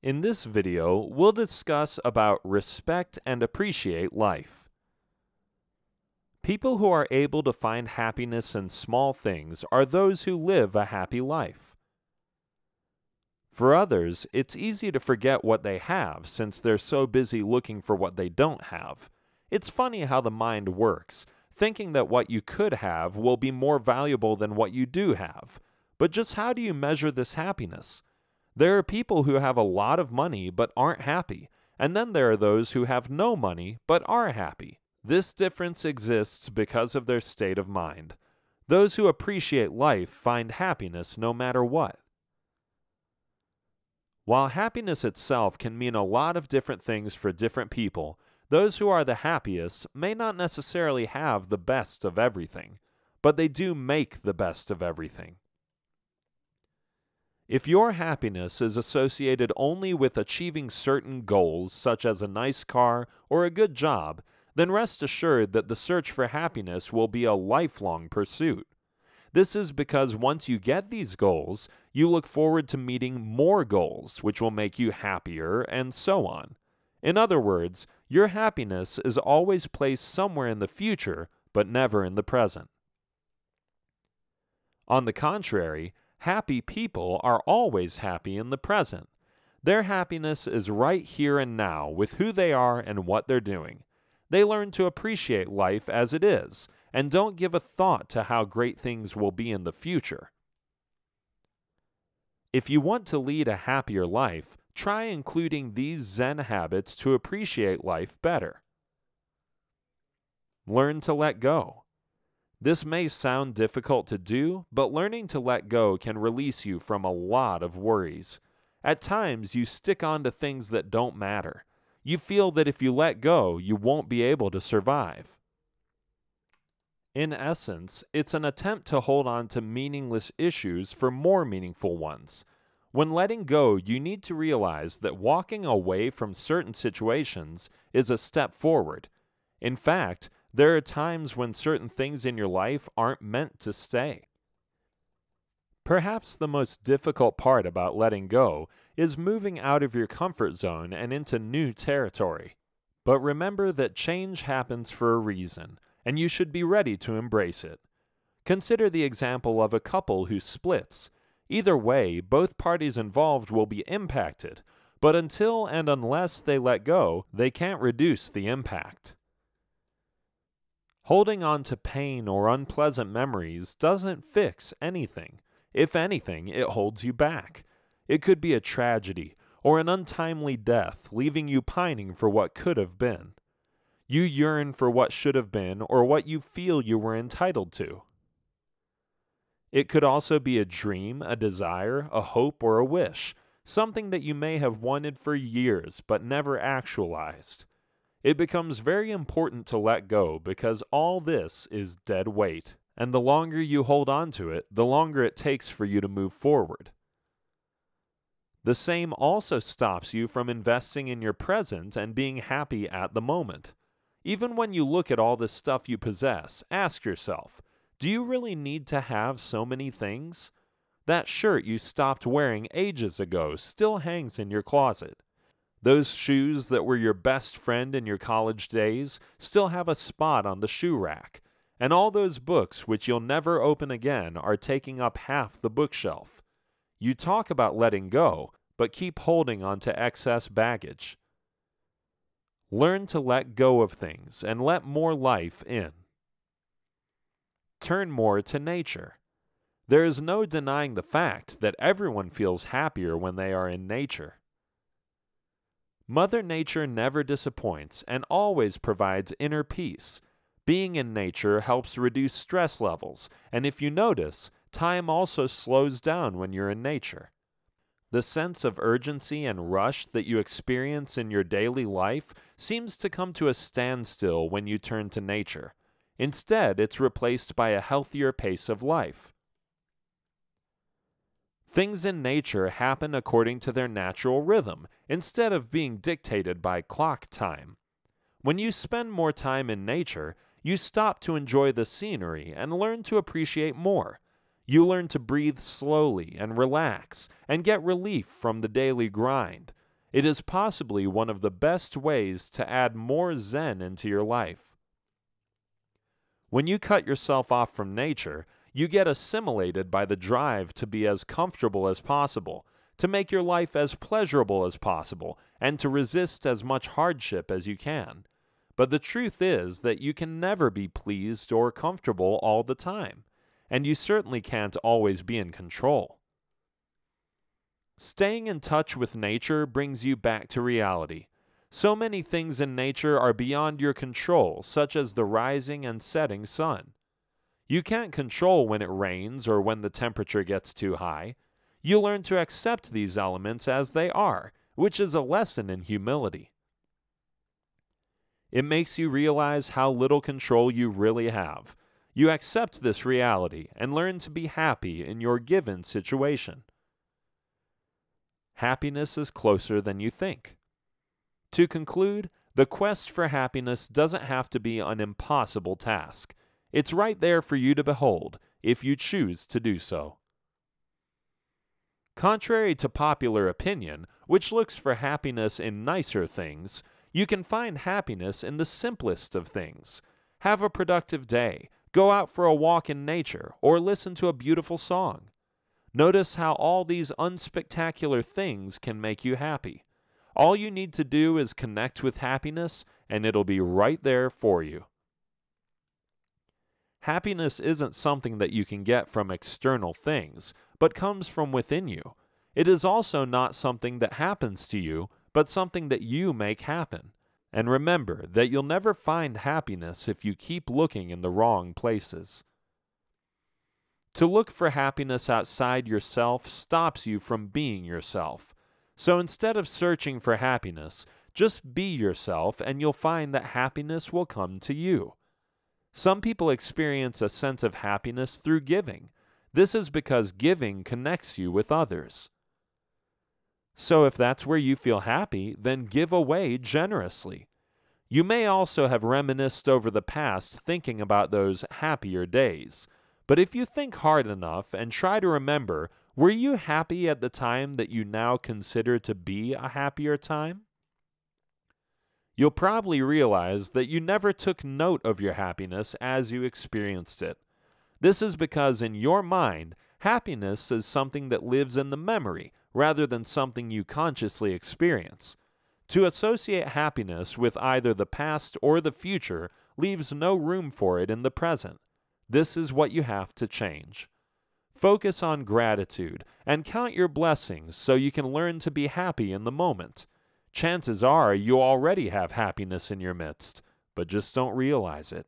In this video, we'll discuss about respect and appreciate life. People who are able to find happiness in small things are those who live a happy life. For others, it's easy to forget what they have since they're so busy looking for what they don't have. It's funny how the mind works, thinking that what you could have will be more valuable than what you do have. But just how do you measure this happiness? There are people who have a lot of money but aren't happy, and then there are those who have no money but are happy. This difference exists because of their state of mind. Those who appreciate life find happiness no matter what. While happiness itself can mean a lot of different things for different people, those who are the happiest may not necessarily have the best of everything, but they do make the best of everything. If your happiness is associated only with achieving certain goals, such as a nice car or a good job, then rest assured that the search for happiness will be a lifelong pursuit. This is because once you get these goals, you look forward to meeting more goals, which will make you happier, and so on. In other words, your happiness is always placed somewhere in the future, but never in the present. On the contrary, happy people are always happy in the present. Their happiness is right here and now with who they are and what they're doing. They learn to appreciate life as it is, and don't give a thought to how great things will be in the future. If you want to lead a happier life, try including these Zen habits to appreciate life better. Learn to let go. This may sound difficult to do, but learning to let go can release you from a lot of worries. At times, you stick on to things that don't matter. You feel that if you let go, you won't be able to survive. In essence, it's an attempt to hold on to meaningless issues for more meaningful ones. When letting go, you need to realize that walking away from certain situations is a step forward. In fact, there are times when certain things in your life aren't meant to stay. Perhaps the most difficult part about letting go is moving out of your comfort zone and into new territory. But remember that change happens for a reason, and you should be ready to embrace it. Consider the example of a couple who splits. Either way, both parties involved will be impacted, but until and unless they let go, they can't reduce the impact. Holding on to pain or unpleasant memories doesn't fix anything. If anything, it holds you back. It could be a tragedy or an untimely death, leaving you pining for what could have been. You yearn for what should have been or what you feel you were entitled to. It could also be a dream, a desire, a hope, or a wish, something that you may have wanted for years but never actualized. It becomes very important to let go because all this is dead weight, and the longer you hold on to it, the longer it takes for you to move forward. The same also stops you from investing in your present and being happy at the moment. Even when you look at all the stuff you possess, ask yourself, do you really need to have so many things? That shirt you stopped wearing ages ago still hangs in your closet. Those shoes that were your best friend in your college days still have a spot on the shoe rack. And all those books which you'll never open again are taking up half the bookshelf. You talk about letting go, but keep holding on to excess baggage. Learn to let go of things and let more life in. Turn more to nature. There is no denying the fact that everyone feels happier when they are in nature. Mother Nature never disappoints and always provides inner peace. Being in nature helps reduce stress levels, and if you notice, time also slows down when you're in nature. The sense of urgency and rush that you experience in your daily life seems to come to a standstill when you turn to nature. Instead, it's replaced by a healthier pace of life. Things in nature happen according to their natural rhythm, instead of being dictated by clock time. When you spend more time in nature, you stop to enjoy the scenery and learn to appreciate more. You learn to breathe slowly and relax and get relief from the daily grind. It is possibly one of the best ways to add more Zen into your life. When you cut yourself off from nature, you get assimilated by the drive to be as comfortable as possible, to make your life as pleasurable as possible, and to resist as much hardship as you can. But the truth is that you can never be pleased or comfortable all the time, and you certainly can't always be in control. Staying in touch with nature brings you back to reality. So many things in nature are beyond your control, such as the rising and setting sun. You can't control when it rains or when the temperature gets too high. You learn to accept these elements as they are, which is a lesson in humility. It makes you realize how little control you really have. You accept this reality and learn to be happy in your given situation. Happiness is closer than you think. To conclude, the quest for happiness doesn't have to be an impossible task. It's right there for you to behold, if you choose to do so. Contrary to popular opinion, which looks for happiness in nicer things, you can find happiness in the simplest of things. Have a productive day, go out for a walk in nature, or listen to a beautiful song. Notice how all these unspectacular things can make you happy. All you need to do is connect with happiness, and it'll be right there for you. Happiness isn't something that you can get from external things, but comes from within you. It is also not something that happens to you, but something that you make happen. And remember that you'll never find happiness if you keep looking in the wrong places. To look for happiness outside yourself stops you from being yourself. So instead of searching for happiness, just be yourself and you'll find that happiness will come to you. Some people experience a sense of happiness through giving. This is because giving connects you with others. So if that's where you feel happy, then give away generously. You may also have reminisced over the past thinking about those happier days. But if you think hard enough and try to remember, were you happy at the time that you now consider to be a happier time? You'll probably realize that you never took note of your happiness as you experienced it. This is because in your mind, happiness is something that lives in the memory rather than something you consciously experience. To associate happiness with either the past or the future leaves no room for it in the present. This is what you have to change. Focus on gratitude and count your blessings so you can learn to be happy in the moment. Chances are you already have happiness in your midst, but just don't realize it.